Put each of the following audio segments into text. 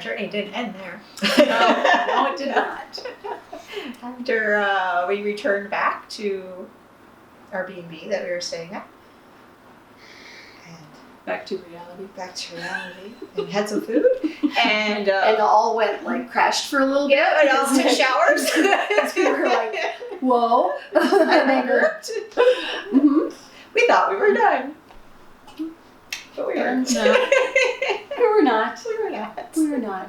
journey didn't end there. No, it did not. After we returned back to our B&B that we were staying at, and Back to reality. back to reality, and had some food, and And all went like crashed for a little bit. yeah, and all took showers. We were like, whoa. And they worked. Mhm. We thought we were done, but we weren't. No. We were not. We were not. We were not.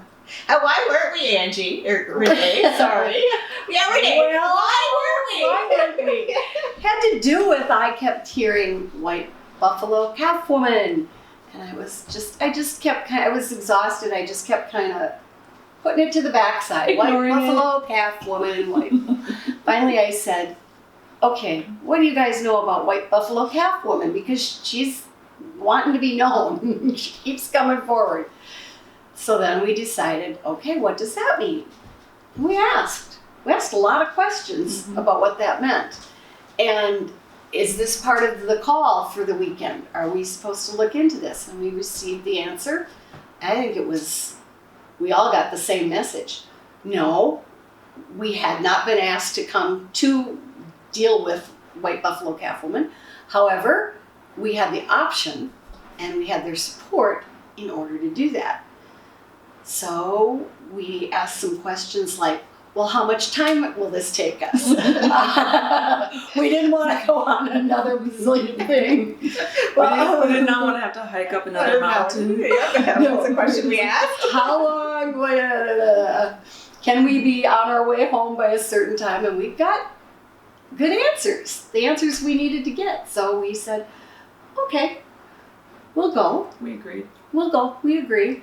And why weren't we, Angie? Or Renee, sorry. Yeah, Renee. Well, why weren't we? Had to do with I kept hearing white buffalo calf woman, and I was exhausted. I just kept kind of putting it to the backside. Ignoring White buffalo calf woman. White. Finally, I said, "Okay, what do you guys know about white buffalo calf woman? Because she's wanting to be known. She keeps coming forward." So then we decided, okay, what does that mean? And we asked a lot of questions about what that meant. And is this part of the call for the weekend? Are we supposed to look into this? And we received the answer. I think we all got the same message. No, we had not been asked to come to deal with white buffalo calf woman. However, we had the option and we had their support in order to do that. So we asked some questions like, well, how much time will this take us? We didn't want to go on another bazillion thing. We did not want to have to hike up another mountain. Yeah, that's a question we asked. How long can we be on our way home by a certain time? And we got good answers, the answers we needed to get. So we said, okay, we'll go. We agreed. We'll go. We agree.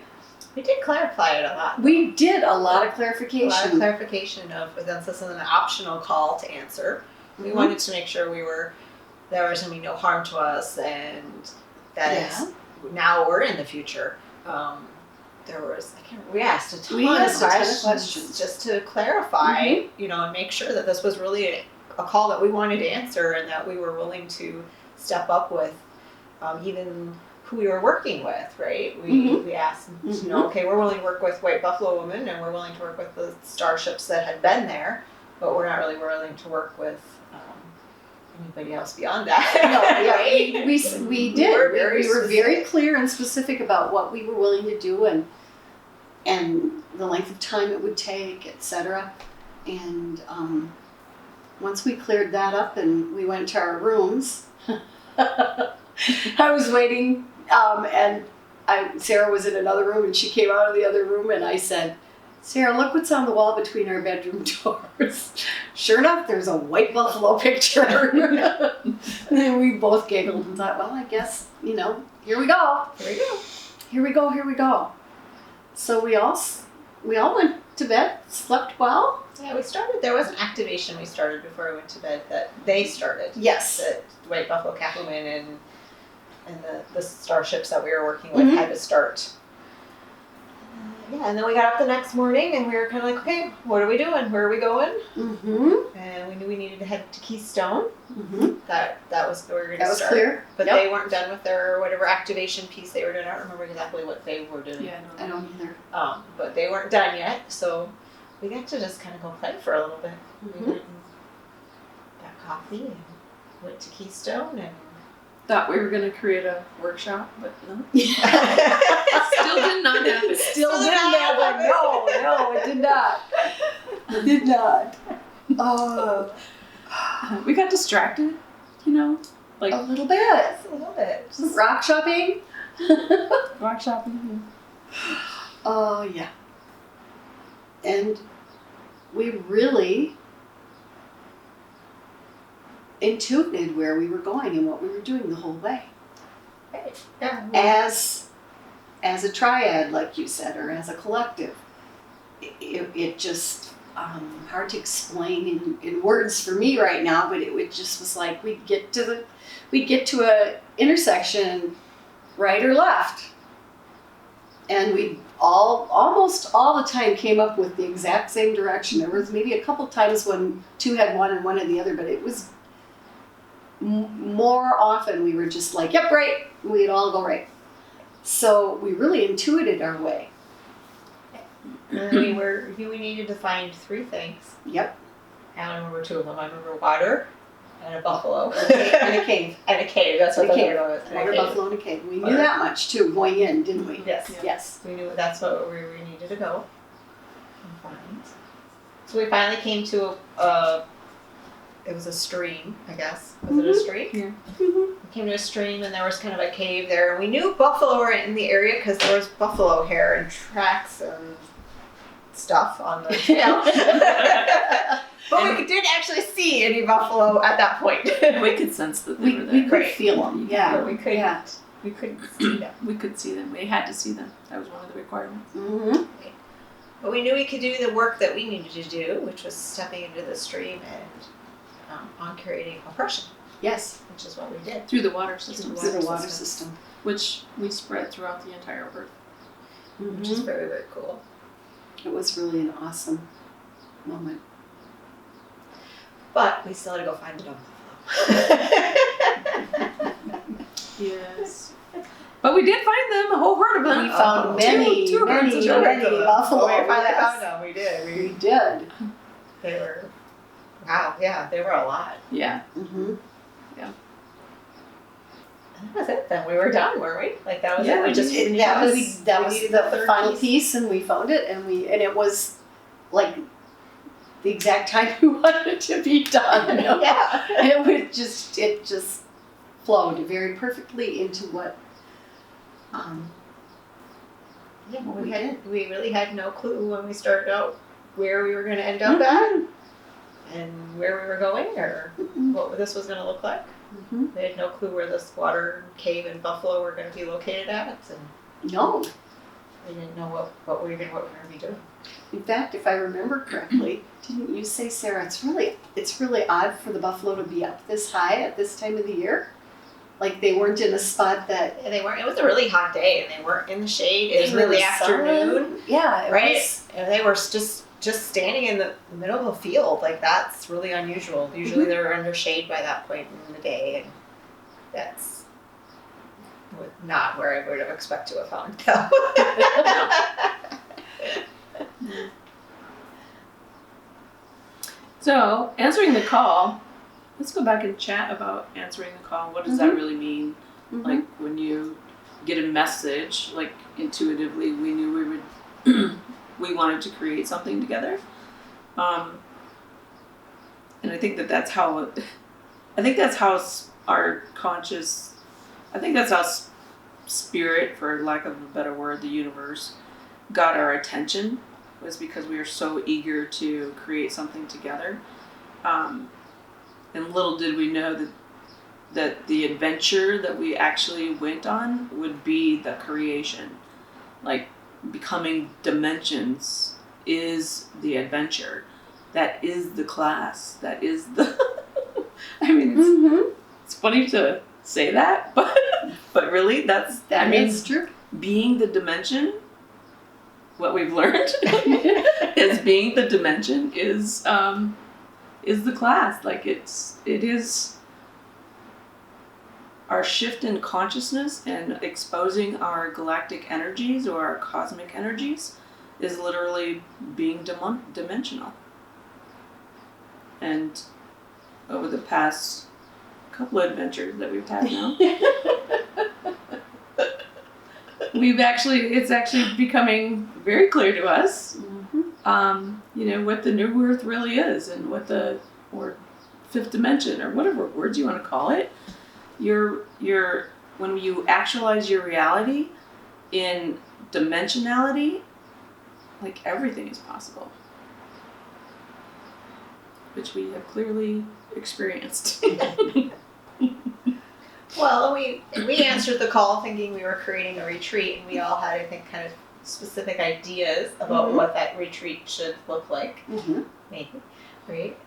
We did clarify it a lot. We did a lot of A lot of clarification. clarification of, since this is an optional call to answer, we Mhm. wanted to make sure there was going to be no harm to us, and that Yeah. now or in the future. We asked a ton, We asked a ton of questions questions. just to clarify, and make sure that this was really a call that we wanted to answer, and that we were willing to step up with, even who we were working with, right? We asked, okay, we're willing to work with White Buffalo Woman, and we're willing to work with the starships that had been there, but we're not really willing to work with anybody else beyond that. No, yeah, right? we did. were very We were very specific. clear and specific about what we were willing to do and the length of time it would take, etc. And once we cleared that up and we went to our rooms, I was waiting, and Sarah was in another room, and she came out of the other room, and I said, "Sarah, look what's on the wall between our bedroom doors." Sure enough, there's a white buffalo picture. And then we both giggled and thought, well, I guess, here we go. Here we go. Here we go, here we go. So we all went to bed, slept well. Yeah, there was an activation we started before we went to bed that they started. Yes. That White Buffalo Cattleman and the starships that we were working with had to start. Yeah, and then we got up the next morning and we were kind of like, okay, what are we doing? Where are we going? Mm-hmm. And we knew we needed to head to Keystone. Mm-hmm. That was where we were going That to was start. clear. But Yep. they weren't done with their whatever activation piece they were doing. I don't remember exactly what they were doing. Yeah, I don't either. But they weren't done yet, so we got to just kind of go play for a little bit. Mhm. We went and got coffee and went to Keystone and Thought we were going to create a workshop, but no. Still did not happen. Still didn't happen. No, it did not. It did not. We got distracted, like A little bit. a little bit. Just Rock shopping. rock shopping. Oh, yeah. And we really intuited where we were going and what we were doing the whole way. yeah. As a triad, like you said, or as a collective. It just hard to explain in words for me right now, but it just was like we'd get to a intersection, right or left, and we almost all the time came up with the exact same direction. There was maybe a couple times when two had one and one had the other, but it was more often we were just like, yep, right. We'd all go right. So we really intuited our way. And then we needed to find 3 things. Yep. I don't remember 2 of them. I remember water and a buffalo. And a cave. And a cave. That's what A the cave. other one was. And a Water, cave. buffalo, and a cave. We knew that much too going in, didn't we? Yes. Yeah. Yes. We knew that's what we needed to go and find. So we finally came to it was a stream, I guess. Was it a stream? Yeah. Mm-hmm. We came to a stream and there was kind of a cave there. And we knew buffalo were in the area because there was buffalo hair and tracks and stuff on the trail. But we didn't actually see any buffalo at that point. We could sense that they We, were we there. could Right. feel them. Yeah. But we couldn't. Yeah. We couldn't see them. We could see them. We had to see them. That was one of the requirements. Mm-hmm. But we knew we could do the work that we needed to do, which was stepping into the stream and on creating oppression, Yes. which is what we did. Through the water system, Through the water system. which we spread throughout the entire earth. Which is very, very cool. It was really an awesome moment. But we still had to go find the buffalo. Yes. But we did find them, a whole herd of them. We found many, two herds many, of them. many buffalo. We finally Yes. found them. We did. We did. They were, wow, yeah, they were a lot. Yeah. Mm-hmm. And that was it then. We were done, weren't we? Like that was Yeah, it. We just we That was needed the third final piece, and we found it, and it was like the exact time we wanted it to be done. Yeah. It just flowed very perfectly into what. Yeah, We we really had no clue when we started out where we were going to end up at and where we were going or what this was going to look like. Mm-hmm. We had no clue where this water cave and buffalo were going to be located at, and No, we didn't know what we were going to be doing. in fact, if I remember correctly, didn't you say, Sarah? It's really odd for the buffalo to be up this high at this time of the year. Like they weren't in a spot that. And they weren't. It was a really hot day, and they weren't in the shade. It was they were in really the sun. afternoon, Yeah, it right? was. And they were just standing in the middle of a field. Like that's really unusual. Usually they're under shade by that point in the day, and that's not where I would have expected to have found them. So, answering the call, let's go back and chat about answering the call. What does that really mean? Mhm. Like when you get a message, like intuitively we knew we would we wanted to create something together. And I think that's how our conscious, I think that's how spirit, for lack of a better word, the universe, got our attention, was because we were so eager to create something together. And little did we know that the adventure that we actually went on would be the creation. Like, becoming dimensions is the adventure. That is the class. That is the... I mean, it's funny to say that, but really, that's true. being the dimension, what we've learned is being the dimension is the class. Like it is our shift in consciousness and exposing our galactic energies or our cosmic energies is literally being dimensional. And over the past couple of adventures that we've had now, it's actually becoming very clear to us, what the new earth really is, and or fifth dimension, or whatever words you want to call it. When you actualize your reality in dimensionality, like everything is possible, which we have clearly experienced. Well, we answered the call thinking we were creating a retreat, and we all had, I think, kind of specific ideas about what that retreat should look like, maybe, right?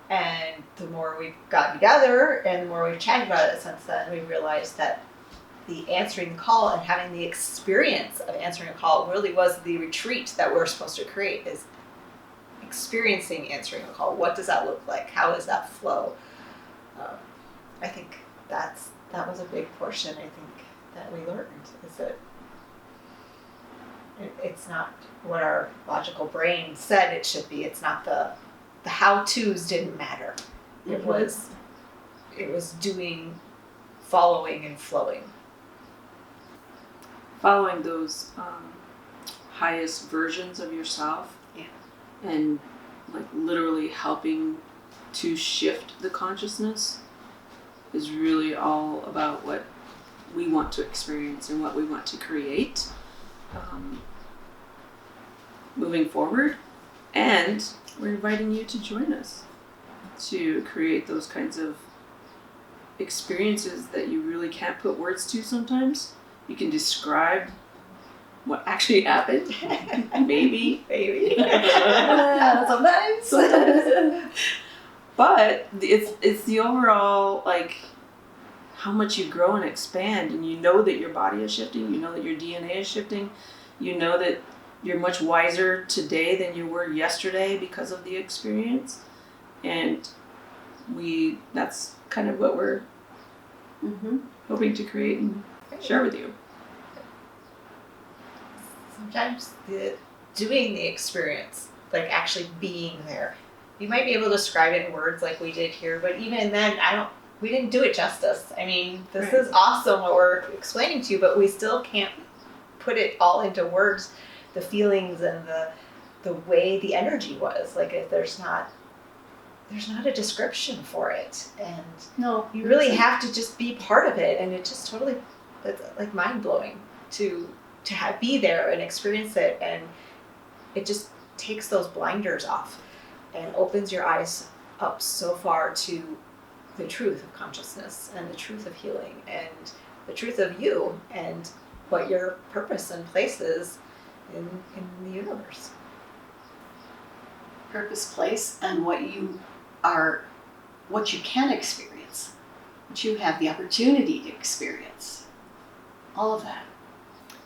And the more we've gotten together and the more we've chatted about it since then, we realized that the answering the call and having the experience of answering a call really was the retreat that we're supposed to create, is experiencing answering a call. What does that look like? How does that flow? I think that was a big portion, I think, that we learned, is that It's not what our logical brain said it should be. It's not the how-tos didn't matter. It was doing, following, and flowing. Following those highest versions of yourself. Yeah. And like literally helping to shift the consciousness is really all about what we want to experience and what we want to create moving forward. And we're inviting you to join us to create those kinds of experiences that you really can't put words to sometimes. You can describe what actually happened. Maybe. Sometimes. But it's the overall, like, how much you grow and expand, and you know that your body is shifting, you know that your DNA is shifting, you know that you're much wiser today than you were yesterday because of the experience. And that's kind of what we're hoping to create and share with you. Sometimes doing the experience, like actually being there, you might be able to describe it in words like we did here, but even then, we didn't do it justice. I mean, this is awesome what we're explaining to you, but we still can't put it all into words, the feelings and the way the energy was. Like, if there's not a description for it, and No, you really have to just be part of it, and it just totally, it's like mind-blowing to be there and experience it, and it just takes those blinders off and opens your eyes up so far to the truth of consciousness and the truth of healing and the truth of you and what your purpose and place is in the universe. Purpose, place, and what you are, what you can experience, what you have the opportunity to experience. All of that.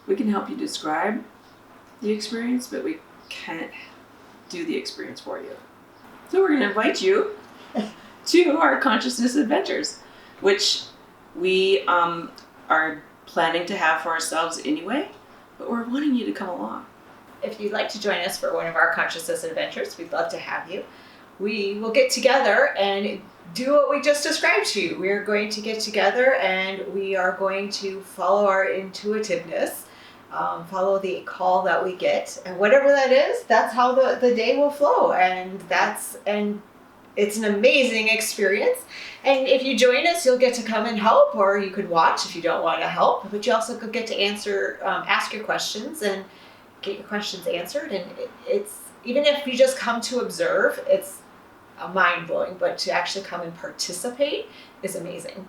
We can help you describe the experience, but we can't do the experience for you. So we're going to invite you to our Consciousness Adventures, which we are planning to have for ourselves anyway, but we're wanting you to come along. If you'd like to join us for one of our Consciousness Adventures, we'd love to have you. We will get together and do what we just described to you. We're going to get together and we are going to follow our intuitiveness, follow the call that we get, and whatever that is, that's how the day will flow. And it's an amazing experience. And if you join us, you'll get to come and help, or you could watch if you don't want to help, but you also could get to ask your questions and get your questions answered. And it's, even if you just come to observe, it's mind-blowing, but to actually come and participate is amazing.